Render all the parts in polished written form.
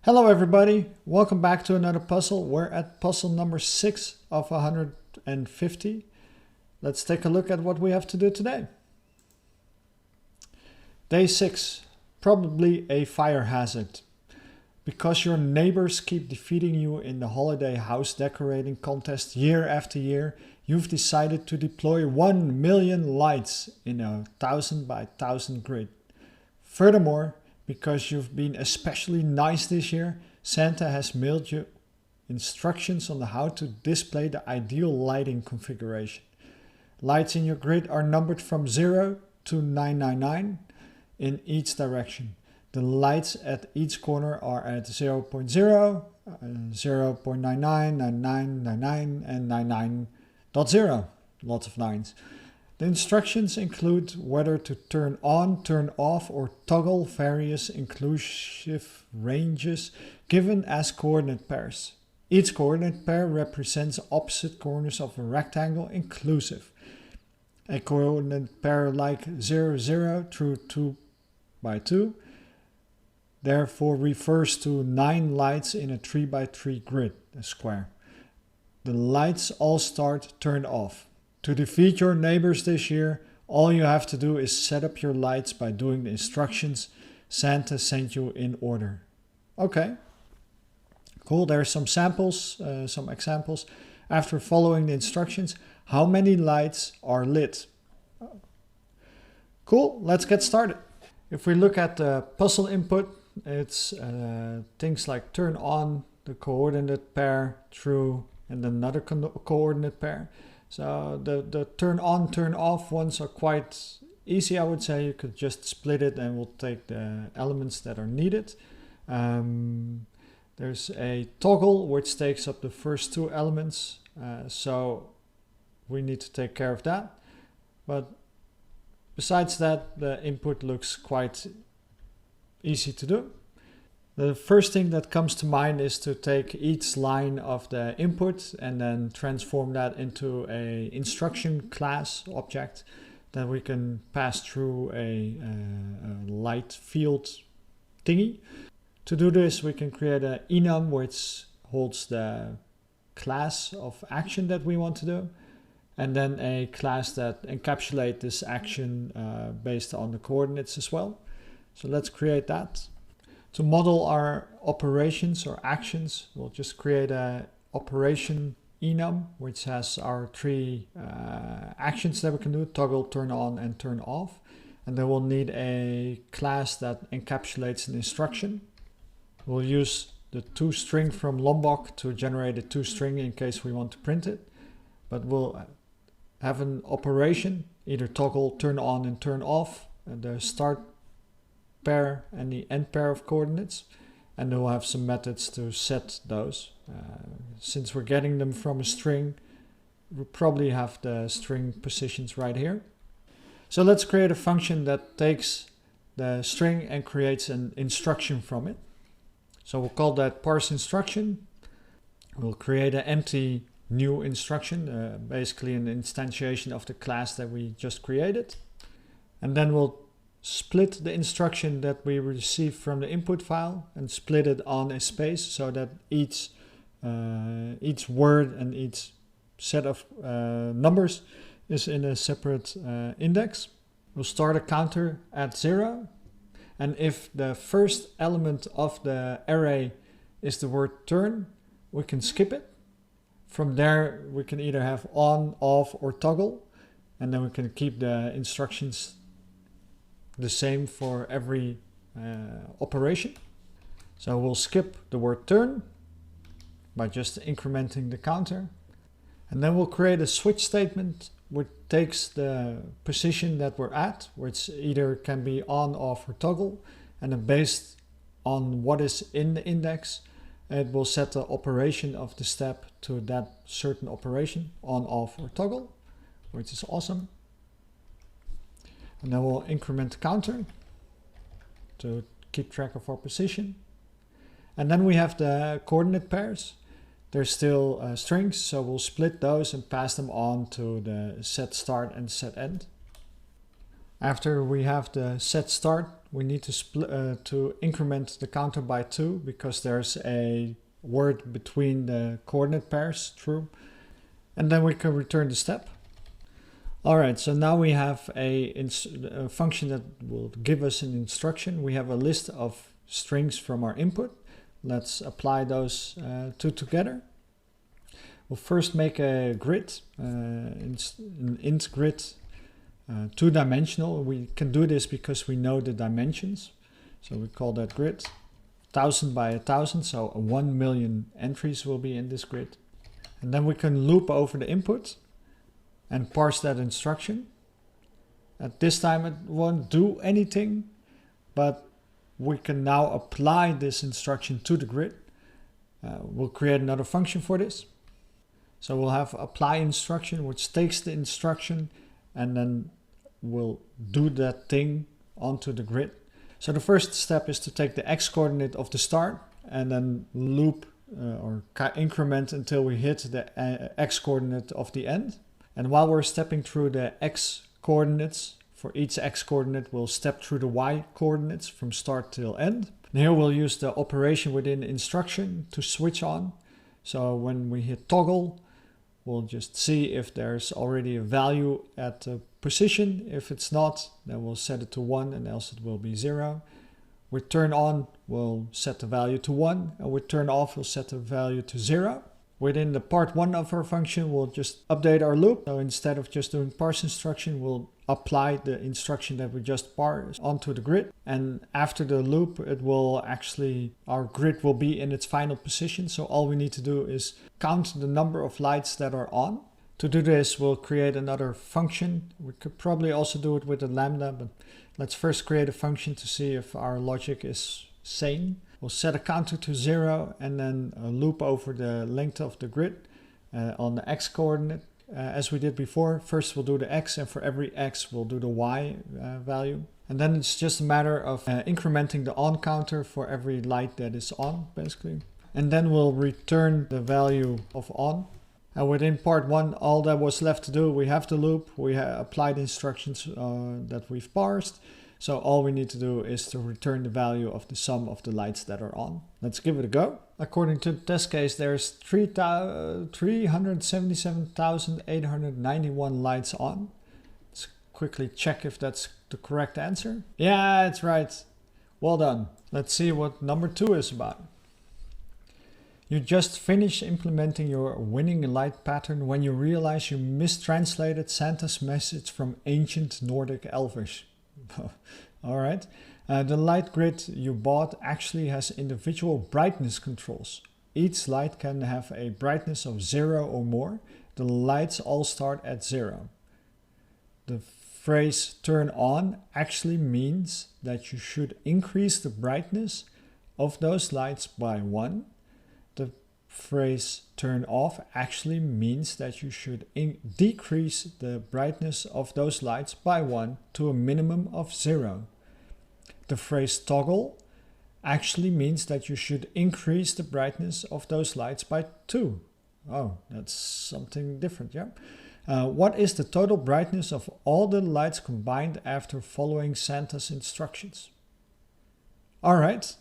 Hello everybody, welcome back to another puzzle. We're at puzzle number 6 of 150. Let's take a look at what we have to do today. Day 6, probably a fire hazard. Because your neighbors keep defeating you in the holiday house decorating contest year after year, you've decided to deploy 1 million lights in a 1000 by 1000 grid. Furthermore, because you've been especially nice this year, Santa has mailed you instructions on how to display the ideal lighting configuration. Lights in your grid are numbered from 0 to 999 in each direction. The lights at each corner are at 0.0, 0.99, 99, 99 and 99.0. Lots of nines. The instructions include whether to turn on, turn off or toggle various inclusive ranges given as coordinate pairs. Each coordinate pair represents opposite corners of a rectangle inclusive. A coordinate pair like 0, 0 through 2 by 2 therefore refers to 9 lights in a 3 by 3 grid, a square. The lights all start turned off. To defeat your neighbors this year, all you have to do is set up your lights by doing the instructions Santa sent you in order. Okay, cool. There's some samples, some examples. After following the instructions, how many lights are lit? Cool, let's get started. If we look at the puzzle input, it's things like turn on, the coordinate pair, true, and another coordinate pair. So the turn on, turn off ones are quite easy, I would say. You could just split it and we'll take the elements that are needed. There's a toggle which takes up the first 2 elements. So we need to take care of that. But besides that, the input looks quite easy to do. The first thing that comes to mind is to take each line of the input and then transform that into a instruction class object that we can pass through a light field thingy. To do this, we can create an enum which holds the class of action that we want to do, and then a class that encapsulates this action based on the coordinates as well. So let's create that. To model our operations or actions, we'll just create an operation enum, which has our 3 actions that we can do, toggle, turn on, and turn off. And then we'll need a class that encapsulates an instruction. We'll use the toString from Lombok to generate a toString in case we want to print it. But we'll have an operation, either toggle, turn on, and turn off, the start pair and the end pair of coordinates, and then we'll have some methods to set those. Since we're getting them from a string, we'll probably have the string positions right here. So let's create a function that takes the string and creates an instruction from it. So we'll call that parse instruction. We'll create an empty new instruction, basically an instantiation of the class that we just created. And then we'll split the instruction that we receive from the input file and split it on a space so that each word and each set of numbers is in a separate index. We'll start a counter at 0, and if the first element of the array is the word turn, we can skip it. From there we can either have on, off or toggle, and then we can keep the instructions the same for every operation. So we'll skip the word turn by just incrementing the counter. And then we'll create a switch statement which takes the position that we're at, which either can be on, off or toggle. And then based on what is in the index, it will set the operation of the step to that certain operation, on, off or toggle, which is awesome. And then we'll increment the counter to keep track of our position. And then we have the coordinate pairs. They're still strings, so we'll split those and pass them on to the set start and set end. After we have the set start, we need to increment the counter by 2 because there's a word between the coordinate pairs, true. And then we can return the step. All right, so now we have a function that will give us an instruction. We have a list of strings from our input. Let's apply those two together. We'll first make a grid, an int grid, 2-dimensional. We can do this because we know the dimensions. So we call that grid 1000 by 1000, so 1 million entries will be in this grid. And then we can loop over the input and parse that instruction. At this time it won't do anything, but we can now apply this instruction to the grid. We'll create another function for this. So we'll have apply instruction, which takes the instruction and then we'll do that thing onto the grid. So the first step is to take the x coordinate of the start and then loop or increment until we hit the x coordinate of the end. And while we're stepping through the x coordinates, for each x coordinate we'll step through the y coordinates from start till end. And here we'll use the operation within instruction to switch on. So when we hit toggle, we'll just see if there's already a value at the position. If it's not, then we'll set it to 1 and else it will be 0. With turn on, we'll set the value to 1, and with turn off, we'll set the value to 0. Within the part 1 of our function, we'll just update our loop. So instead of just doing parse instruction, we'll apply the instruction that we just parsed onto the grid. And after the loop, it will actually, our grid will be in its final position. So all we need to do is count the number of lights that are on. To do this, we'll create another function. We could probably also do it with a lambda, but let's first create a function to see if our logic is sane. We'll set a counter to 0 and then loop over the length of the grid on the x coordinate. As we did before, first we'll do the x, and for every x we'll do the y value. And then it's just a matter of incrementing the on counter for every light that is on, basically. And then we'll return the value of on. And within part 1, all that was left to do, we have the loop, we applied instructions that we've parsed. So all we need to do is to return the value of the sum of the lights that are on. Let's give it a go. According to the test case, there's 377,891 lights on. Let's quickly check if that's the correct answer. Yeah, it's right. Well done. Let's see what number 2 is about. You just finished implementing your winning light pattern when you realize you mistranslated Santa's message from ancient Nordic Elvish. All right. The light grid you bought actually has individual brightness controls. Each light can have a brightness of 0 or more. The lights all start at 0. The phrase turn on actually means that you should increase the brightness of those lights by 1. The phrase turn off actually means that you should decrease the brightness of those lights by 1 to a minimum of 0. The phrase toggle actually means that you should increase the brightness of those lights by 2. Oh, that's something different, yeah? What is the total brightness of all the lights combined after following Santa's instructions? All right.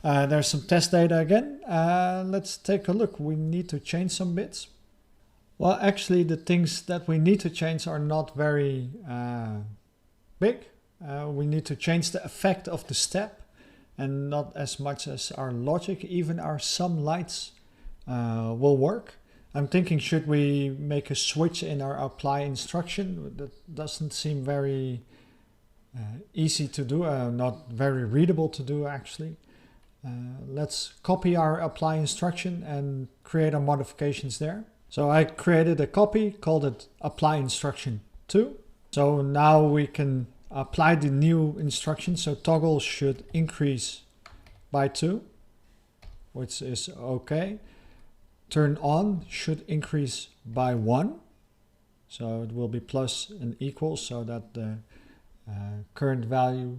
There's some test data again. Let's take a look. We need to change some bits. Well, actually, the things that we need to change are not very big. We need to change the effect of the step and not as much as our logic. Even our sum lights will work. I'm thinking, should we make a switch in our apply instruction? That doesn't seem very easy to do, not very readable to do actually. Let's copy our apply instruction and create our modifications there. So I created a copy, called it apply instruction 2. So now we can apply the new instruction. So toggle should increase by 2, which is okay. Turn on should increase by 1. So it will be plus and equal so that the current value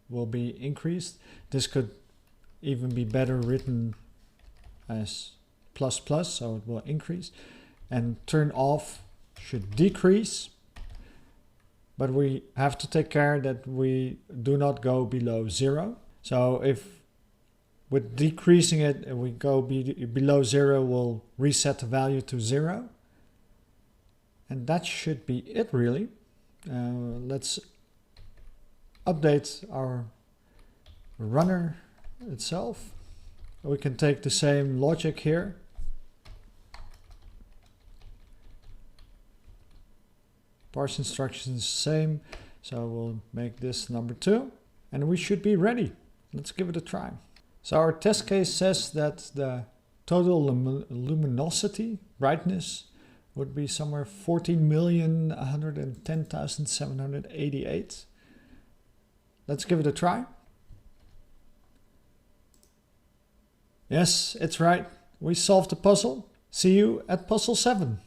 will be increased. This could even be better written as plus plus, so it will increase. And turn off should decrease. but we have to take care that we do not go below 0. So if with decreasing it, we go below 0, we'll reset the value to 0. And that should be it, really. Let's update our runner itself. We can take the same logic here. Parse instructions same, so we'll make this number 2, and we should be ready. Let's give it a try. So our test case says that the total luminosity, brightness, would be somewhere 14,110,788. Let's give it a try. Yes, it's right. We solved the puzzle. See you at puzzle 7.